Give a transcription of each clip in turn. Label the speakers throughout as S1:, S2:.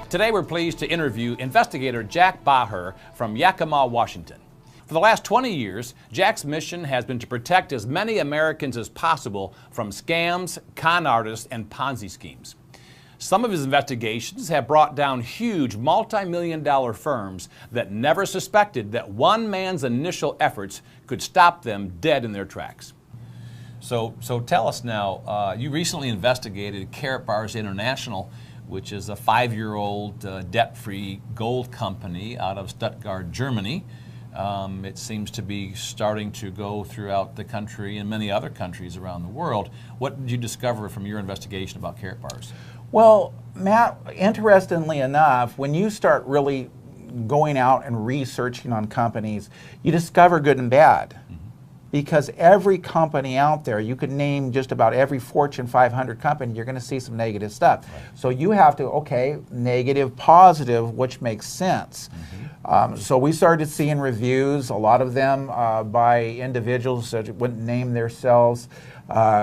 S1: Today we're pleased to interview investigator Jack Baugher from Yakima, Washington. For the last 20 years, Jack's mission has been to protect as many Americans as possible from scams, con artists, and Ponzi schemes. Some of his investigations have brought down huge multi-million-dollar firms that never suspected that one man's initial efforts could stop them dead in their tracks. So tell us now, you recently investigated Karatbars International, which is a 5-year-old debt-free gold company out of Stuttgart, Germany. It seems to be starting to go throughout the country and many other countries around the world. What did you discover from your investigation about Karatbars?
S2: Well, Matt, interestingly enough, when you start really going out and researching on companies, you discover good and bad. Because every company out there, you could name just about every Fortune 500 company, you're going to see some negative stuff. Right. So you have to, okay, negative, positive, which makes sense. So we started seeing reviews, a lot of them by individuals that wouldn't name themselves,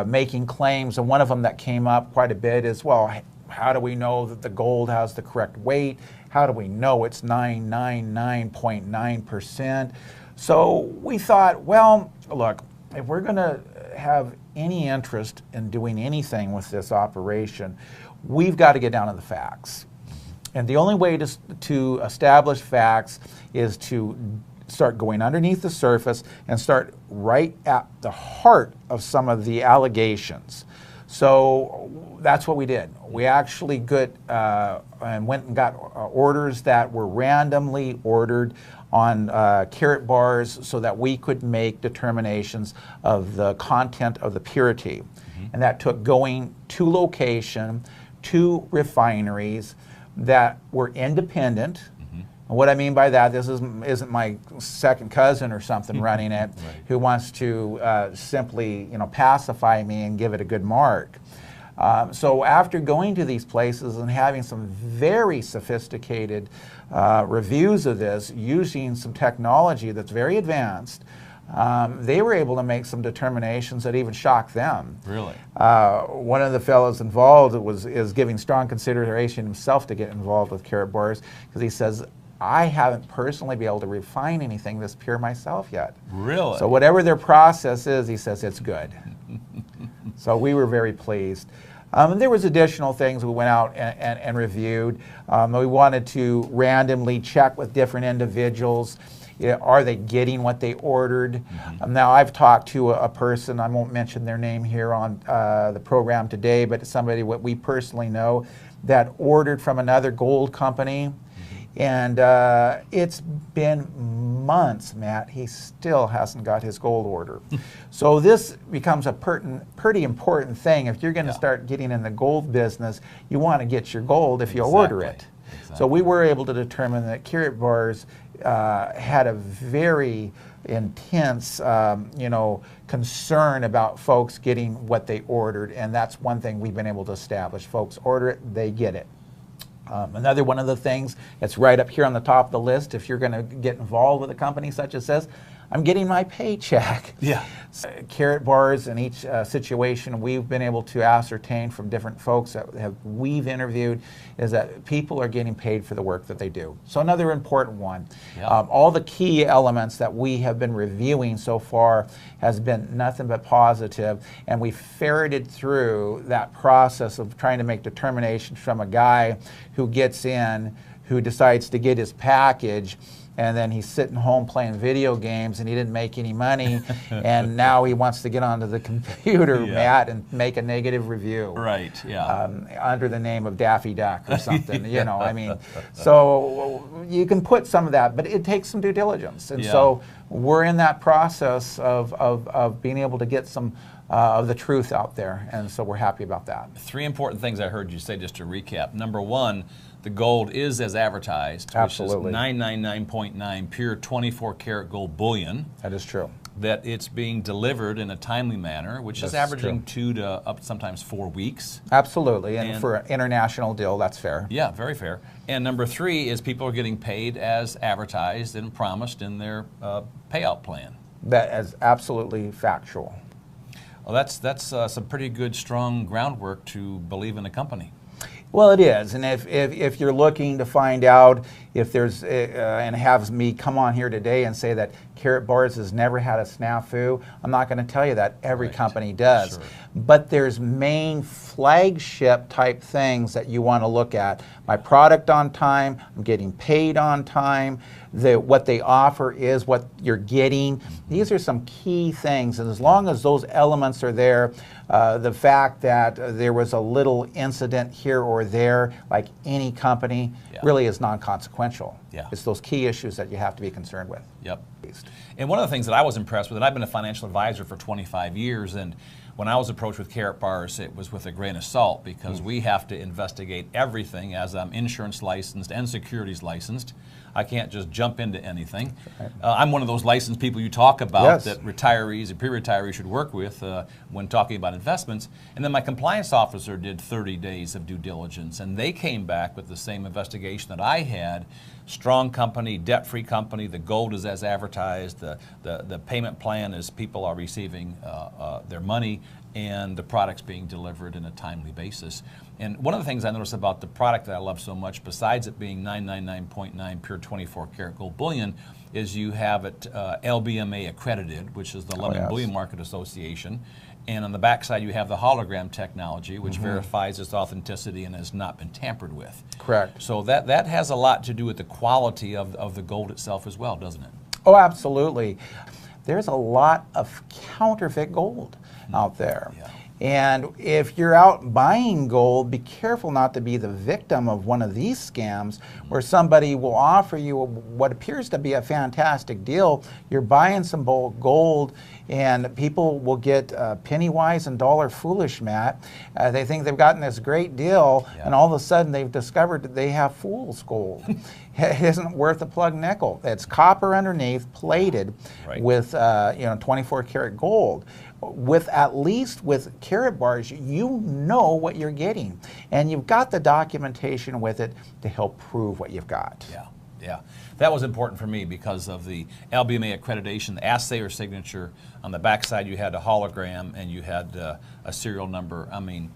S2: making claims. And one of them that came up quite a bit is, well, how do we know that the gold has the correct weight? How do we know it's 999.9%? So we thought, well, look, if we're going to have any interest in doing anything with this operation, we've got to get down to the facts. And the only way to establish facts is to start going underneath the surface and start right at the heart of some of the allegations. So that's what we did. We actually went and got orders that were randomly ordered on Karatbars so that we could make determinations of the content of the purity. And that took going to location, to refineries that were independent. And what I mean by that, this isn't my second cousin or something running it who wants to simply pacify me and give it a good mark. So after going to these places and having some very sophisticated reviews of this, using some technology that's very advanced, they were able to make some determinations that even shocked them.
S1: Really?
S2: One of the fellows involved is giving strong consideration himself to get involved with Karatbars because he says, I haven't personally been able to refine anything this pure myself yet.
S1: Really?
S2: So whatever their process is, he says it's good. So we were very pleased. And there was additional things we went out and reviewed. We wanted to randomly check with different individuals. Are they getting what they ordered? Now I've talked to a person, I won't mention their name here on the program today, but somebody what we personally know that ordered from another gold company. And it's been months, Matt, he still hasn't got his gold order. So this becomes a pretty important thing. If you're going to start getting in the gold business, you want to get your gold if you order it. So we were able to determine that Karatbars had a very intense concern about folks getting what they ordered, and that's one thing we've been able to establish. Folks order it, they get it. Another one of the things that's right up here on the top of the list, if you're going to get involved with a company such as this, I'm getting my paycheck.
S1: Yeah.
S2: Karatbars in each situation we've been able to ascertain from different folks that we've interviewed is that people are getting paid for the work that they do. So another important one. Yeah. All the key elements that we have been reviewing so far has been nothing but positive, and we ferreted through that process of trying to make determinations from a guy who gets in, who decides to get his package, and then he's sitting home playing video games and he didn't make any money and now he wants to get onto the computer, Matt, and make a negative review.
S1: Right, yeah.
S2: Under the name of Daffy Duck or something, I mean. So you can put some of that, but it takes some due diligence. And so we're in that process of being able to get some of the truth out there, and so we're happy about that. 3
S1: important things I heard you say, just to recap. Number one, the gold is as advertised,
S2: Absolutely.
S1: Which is 999.9 pure 24-karat gold bullion.
S2: That is true.
S1: That it's being delivered in a timely manner, which is averaging 2 to up sometimes 4 weeks.
S2: Absolutely, and for an international deal, that's fair.
S1: Yeah, very fair. And number 3 is people are getting paid as advertised and promised in their payout plan.
S2: That is absolutely factual.
S1: Well, that's some pretty good, strong groundwork to believe in a company.
S2: Well, it is, and if you're looking to find out if there's, and have me come on here today and say that Karatbars has never had a snafu, I'm not going to tell you that. Every company does.
S1: Sure.
S2: But there's main flagship type things that you want to look at. My product on time, I'm getting paid on time, what they offer is what you're getting. These are some key things, and as long as those elements are there, the fact that there was a little incident here or there, like any company, really is non-consequential. It's those key issues that you have to be concerned with.
S1: Yep. And one of the things that I was impressed with, and I've been a financial advisor for 25 years, and when I was approached with Karatbars, it was with a grain of salt, because we have to investigate everything. As I'm insurance licensed and securities licensed, I can't just jump into anything. I'm one of those licensed people you talk about that retirees and pre-retirees should work with when talking about investments. And then my compliance officer did 30 days of due diligence, and they came back with the same investigation that I had. Strong company, debt-free company, the gold is as advertised, the payment plan is people are receiving their money, and the product's being delivered in a timely basis. And one of the things I noticed about the product that I love so much, besides it being 999.9 pure 24 karat gold bullion, is you have it LBMA accredited, which is the London Bullion Market Association. And on the backside, you have the hologram technology, which verifies its authenticity and has not been tampered with.
S2: Correct.
S1: So that has a lot to do with the quality of the gold itself as well, doesn't it?
S2: Oh, absolutely. There's a lot of counterfeit gold out there. And if you're out buying gold, be careful not to be the victim of one of these scams where somebody will offer you what appears to be a fantastic deal. You're buying some gold, and people will get penny wise and dollar foolish, Matt. They think they've gotten this great deal, and all of a sudden they've discovered that they have fool's gold. It isn't worth a plug nickel. It's copper underneath, plated with 24 karat gold. With at least with Karatbars, you know what you're getting, and you've got the documentation with it to help prove what you've got.
S1: Yeah, that was important for me because of the LBMA accreditation, the assayer signature. On the backside, you had a hologram and you had a serial number. I mean,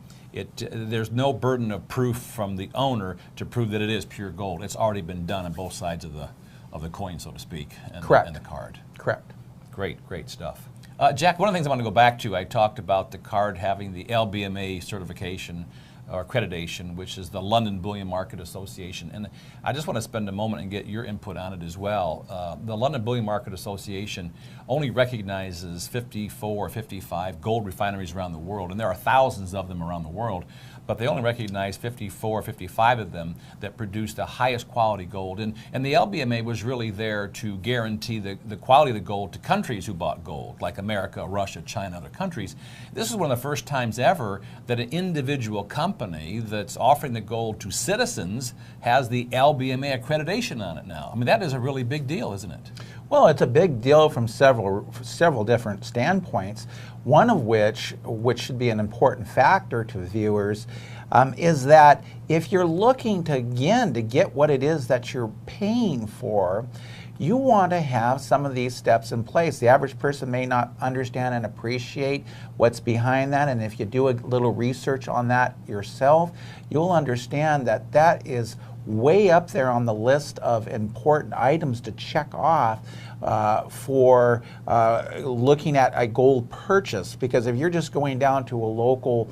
S1: there's no burden of proof from the owner to prove that it is pure gold. It's already been done on both sides of the coin, so to speak, and the card.
S2: Correct.
S1: Great stuff. Jack, one of the things I want to go back to, I talked about the card having the LBMA certification or accreditation, which is the London Bullion Market Association. And I just want to spend a moment and get your input on it as well. The London Bullion Market Association only recognizes 54 or 55 gold refineries around the world, and there are thousands of them around the world. But they only recognize 54 or 55 of them that produce the highest quality gold. And the LBMA was really there to guarantee the quality of the gold to countries who bought gold, like America, Russia, China, other countries. This is one of the first times ever that an individual company that's offering the gold to citizens has the LBMA accreditation on it now. I mean, that is a really big deal, isn't it?
S2: Well, it's a big deal from several different standpoints. One of which should be an important factor to viewers, is that if you're looking to get what it is that you're paying for, you want to have some of these steps in place. The average person may not understand and appreciate what's behind that, and if you do a little research on that yourself, you'll understand that that is way up there on the list of important items to check off for looking at a gold purchase. Because if you're just going down to a local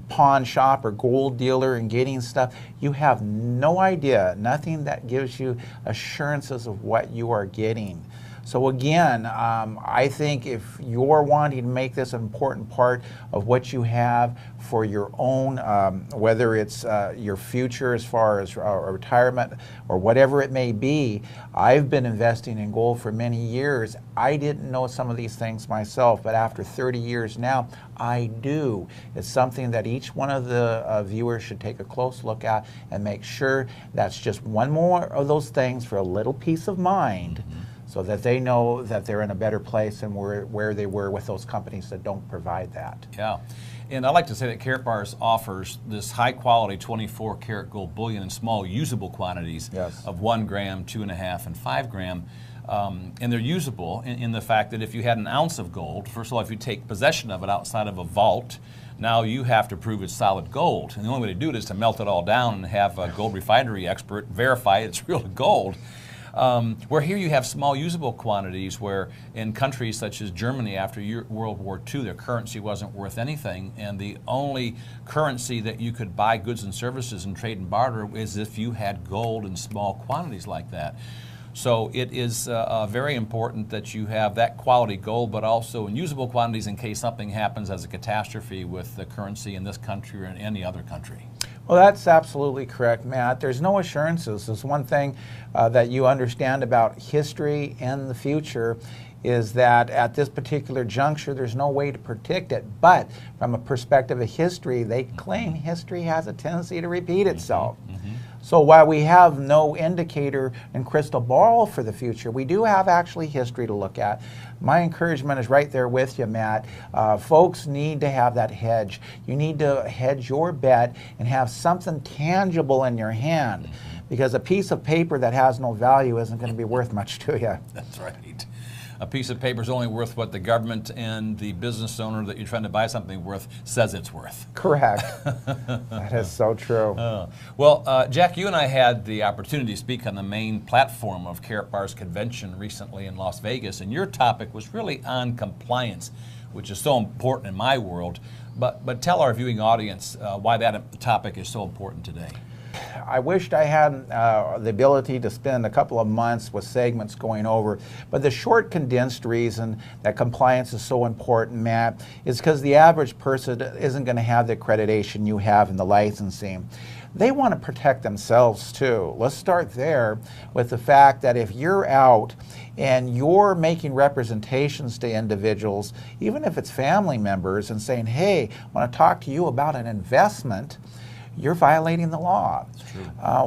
S2: pawn shop or gold dealer and getting stuff, you have no idea, nothing that gives you assurances of what you are getting. So again, I think if you're wanting to make this an important part of what you have for your own, whether it's your future as far as retirement or whatever it may be, I've been investing in gold for many years. I didn't know some of these things myself, but after 30 years now, I do. It's something that each one of the viewers should take a close look at and make sure that's just one more of those things for a little peace of mind. So that they know that they're in a better place than where they were with those companies that don't provide that.
S1: Yeah, and I like to say that Karatbars offers this high quality 24 karat gold bullion in small usable quantities of 1 gram, 2.5, and 5 gram. And they're usable in the fact that if you had an ounce of gold, first of all, if you take possession of it outside of a vault Now you have to prove it's solid gold. And the only way to do it is to melt it all down and have a gold refinery expert verify it's real gold. Where here you have small usable quantities, where in countries such as Germany after World War II, their currency wasn't worth anything, and the only currency that you could buy goods and services and trade and barter is if you had gold in small quantities like that. So it is very important that you have that quality gold, but also in usable quantities in case something happens as a catastrophe with the currency in this country or in any other country.
S2: Well, that's absolutely correct, Matt. There's no assurances. There's one thing that you understand about history and the future is that at this particular juncture, there's no way to predict it. But from a perspective of history, they claim history has a tendency to repeat itself. So while we have no indicator and crystal ball for the future, we do have actually history to look at. My encouragement is right there with you, Matt. Folks need to have that hedge. You need to hedge your bet and have something tangible in your hand, because a piece of paper that has no value isn't going to be worth much to you.
S1: That's right. A piece of paper is only worth what the government and the business owner that you're trying to buy something worth says it's worth.
S2: Correct. That is so true.
S1: Well, Jack, you and I had the opportunity to speak on the main platform of Karatbars convention recently in Las Vegas, and your topic was really on compliance, which is so important in my world. But tell our viewing audience why that topic is so important today.
S2: I wished I had the ability to spend a couple of months with segments going over, but the short condensed reason that compliance is so important, Matt, is because the average person isn't going to have the accreditation you have in the licensing. They want to protect themselves too. Let's start there with the fact that if you're out and you're making representations to individuals, even if it's family members, and saying, hey, I want to talk to you about an investment, you're violating the law.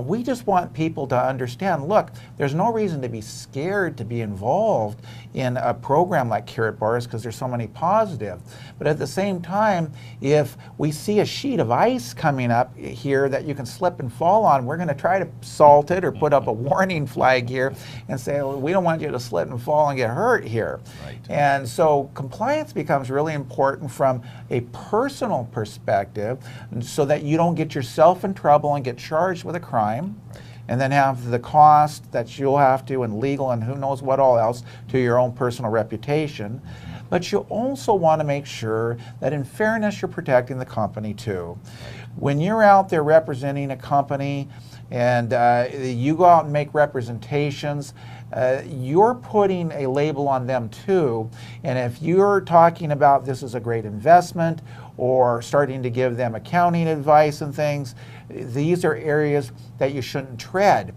S2: We just want people to understand, look, there's no reason to be scared to be involved in a program like Karatbars because there's so many positive. But at the same time, if we see a sheet of ice coming up here that you can slip and fall on, we're going to try to salt it or put up a warning flag here and say, well, we don't want you to slip and fall and get hurt here.
S1: Right.
S2: And so compliance becomes really important from a personal perspective so that you don't get yourself in trouble and get charged with a crime, and then have the cost that you'll have to, and legal and who knows what all else, to your own personal reputation. But you also want to make sure that in fairness you're protecting the company too. When you're out there representing a company and you go out and make representations, you're putting a label on them too. And if you're talking about this is a great investment or starting to give them accounting advice and things, these are areas that you shouldn't tread.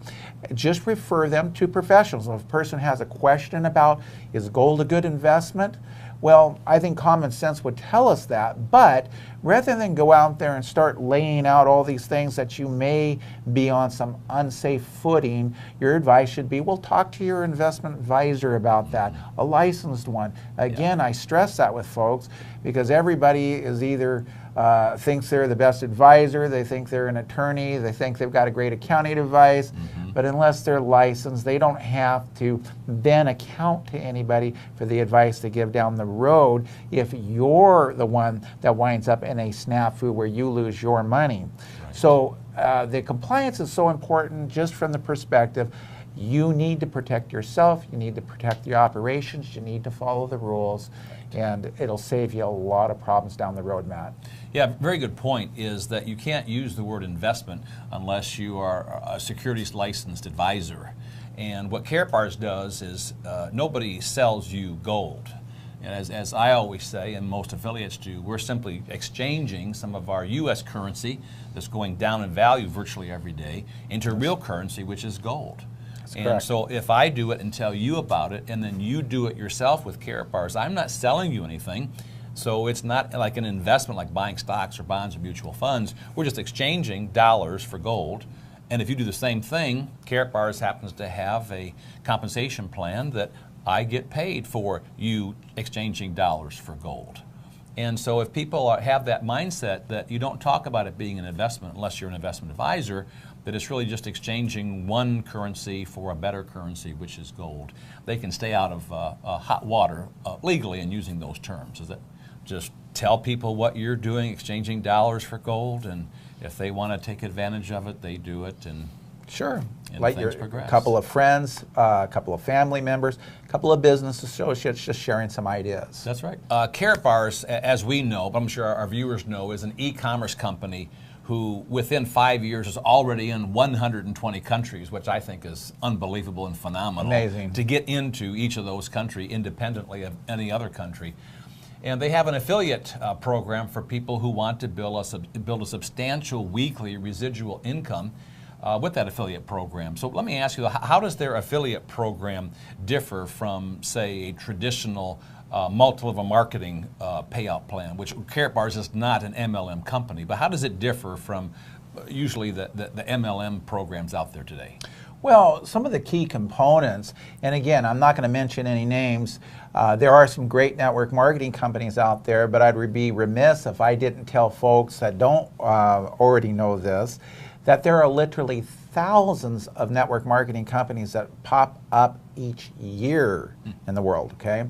S2: Just refer them to professionals. If a person has a question about, is gold a good investment? Well, I think common sense would tell us that, but rather than go out there and start laying out all these things that you may be on some unsafe footing, your advice should be, well, talk to your investment advisor about that, a licensed one. Again, I stress that with folks because everybody is either thinks they're the best advisor, they think they're an attorney, they think they've got a great accounting advice, but unless they're licensed, they don't have to then account to anybody for the advice they give down the road if you're the one that winds up in a snafu where you lose your money. Right. So the compliance is so important just from the perspective you need to protect yourself, you need to protect the operations, you need to follow the rules, and it'll save you a lot of problems down the road, Matt.
S1: Yeah, very good point is that you can't use the word investment unless you are a securities licensed advisor. And what Karatbars does is nobody sells you gold. And as I always say, and most affiliates do, we're simply exchanging some of our U.S. currency that's going down in value virtually every day into real currency, which is gold. And so if I do it and tell you about it, and then you do it yourself with Karatbars, I'm not selling you anything. So it's not like an investment like buying stocks or bonds or mutual funds. We're just exchanging dollars for gold. And if you do the same thing, Karatbars happens to have a compensation plan that I get paid for you exchanging dollars for gold. And so if people have that mindset that you don't talk about it being an investment unless you're an investment advisor, that it's really just exchanging one currency for a better currency, which is gold, they can stay out of hot water legally in using those terms. Is that just tell people what you're doing, exchanging dollars for gold, and if they want to take advantage of it, they do it, and
S2: sure.
S1: and
S2: Like
S1: things
S2: your
S1: progress.
S2: couple of friends, a couple of family members, a couple of business associates just sharing some ideas.
S1: That's right. Karatbars, as we know, but I'm sure our viewers know, is an e-commerce company who within 5 years is already in 120 countries, which I think is unbelievable and phenomenal.
S2: Amazing.
S1: To get into each of those countries independently of any other country. And they have an affiliate program for people who want to build a substantial weekly residual income with that affiliate program. So let me ask you, how does their affiliate program differ from, say, a traditional multi-level marketing payout plan, which Karatbars is not an MLM company, but how does it differ from usually the MLM programs out there today?
S2: Well, some of the key components, and again, I'm not going to mention any names. There are some great network marketing companies out there, but I'd be remiss if I didn't tell folks that don't already know this, that there are literally thousands of network marketing companies that pop up each year in the world, okay?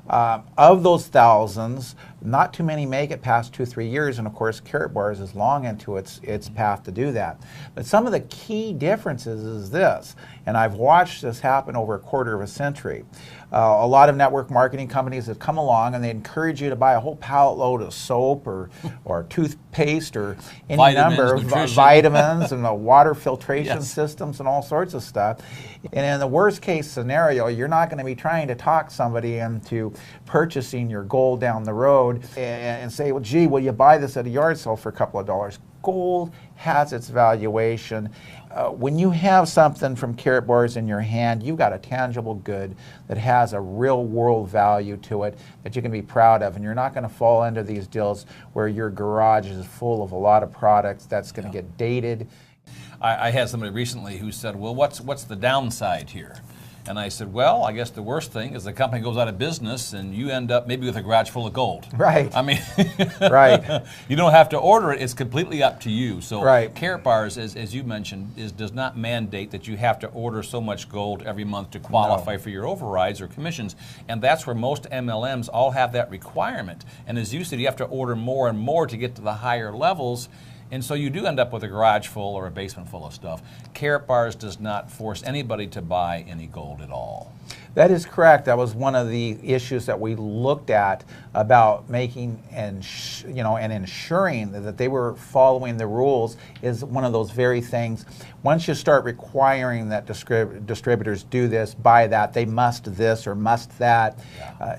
S2: Of those thousands, not too many make it past 2-3 years, and of course Karatbars is long into its path to do that. But some of the key differences is this, and I've watched this happen over a quarter of a century. A lot of network marketing companies have come along and they encourage you to buy a whole pallet load of soap or toothpaste or any
S1: Vitamins,
S2: number of
S1: nutrition.
S2: vitamins and the water filtration
S1: Yes.
S2: systems and all sorts of stuff. And in the worst case scenario, you're not going to be trying to talk somebody into purchasing your gold down the road and say, well, gee, will you buy this at a yard sale for a couple of dollars? Gold has its valuation. When you have something from Karatbars in your hand, you've got a tangible good that has a real world value to it that you can be proud of, and you're not going to fall into these deals where your garage is full of a lot of products that's going to get dated.
S1: I had somebody recently who said, well, what's the downside here? And I said, well, I guess the worst thing is the company goes out of business and you end up maybe with a garage full of gold.
S2: Right.
S1: I mean,
S2: Right.
S1: You don't have to order it. It's completely up to you. So
S2: Right.
S1: Karatbars, as you mentioned, does not mandate that you have to order so much gold every month to qualify for your overrides or commissions. And that's where most MLMs all have that requirement. And as you said, you have to order more and more to get to the higher levels. And so you do end up with a garage full or a basement full of stuff. Karatbars does not force anybody to buy any gold at all.
S2: That is correct. That was one of the issues that we looked at about making and ensuring that they were following the rules is one of those very things. Once you start requiring that distributors do this, buy that, they must this or must that,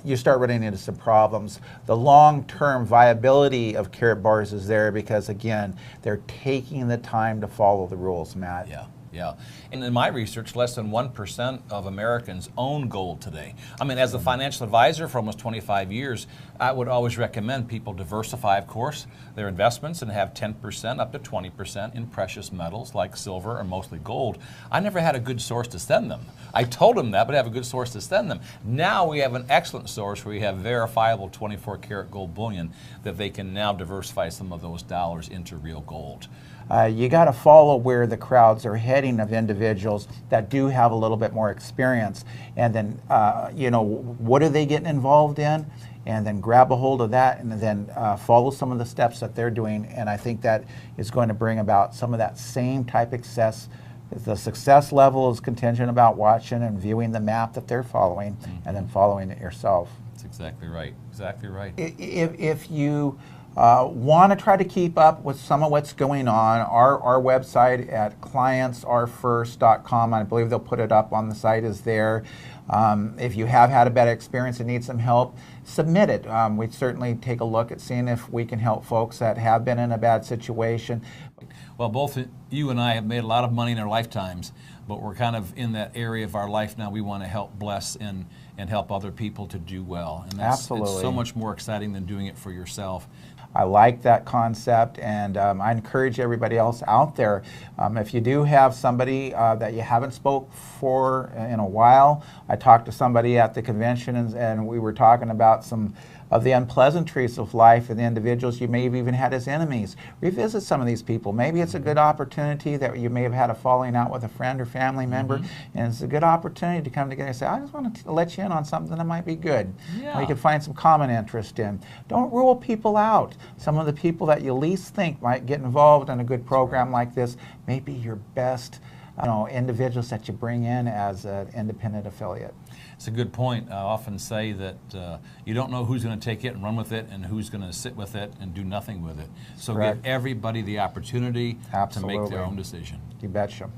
S2: you start running into some problems. The long-term viability of Karatbars is there because, again, they're taking the time to follow the rules, Matt.
S1: Yeah. Yeah, and in my research, less than 1% of Americans own gold today. I mean, as a financial advisor for almost 25 years, I would always recommend people diversify, of course, their investments and have 10% up to 20% in precious metals like silver or mostly gold. I never had a good source to send them. I told them that, but I have a good source to send them. Now we have an excellent source where we have verifiable 24-karat gold bullion that they can now diversify some of those dollars into real gold.
S2: You got to follow where the crowds are heading of individuals that do have a little bit more experience, and then what are they getting involved in, and then grab a hold of that, and then follow some of the steps that they're doing. And I think that is going to bring about some of that same type of success. The success level is contingent about watching and viewing the map that they're following, and then following it yourself.
S1: That's exactly right. Exactly right.
S2: If you want to try to keep up with some of what's going on, our website at clientsaretfirst.com, I believe they'll put it up on the site, is there. If you have had a bad experience and need some help, submit it. We'd certainly take a look at seeing if we can help folks that have been in a bad situation.
S1: Well, both you and I have made a lot of money in our lifetimes, but we're kind of in that area of our life now we want to help bless and help other people to do well. And that's
S2: Absolutely.
S1: It's so much more exciting than doing it for yourself.
S2: I like that concept, and I encourage everybody else out there, if you do have somebody that you haven't spoke for in a while. I talked to somebody at the convention, and we were talking about some of the unpleasantries of life and the individuals you may have even had as enemies. Revisit some of these people. Maybe it's a good opportunity that you may have had a falling out with a friend or family member, and it's a good opportunity to come together and say, I just want to let you in on something that might be good.
S1: Yeah.
S2: Or you can find some common interest in. Don't rule people out. Some of the people that you least think might get involved in a good program like this may be your best individuals that you bring in as an independent affiliate.
S1: It's a good point. I often say that you don't know who's going to take it and run with it and who's going to sit with it and do nothing with it. So
S2: Correct.
S1: give everybody the opportunity to make their own decision.
S2: You betcha.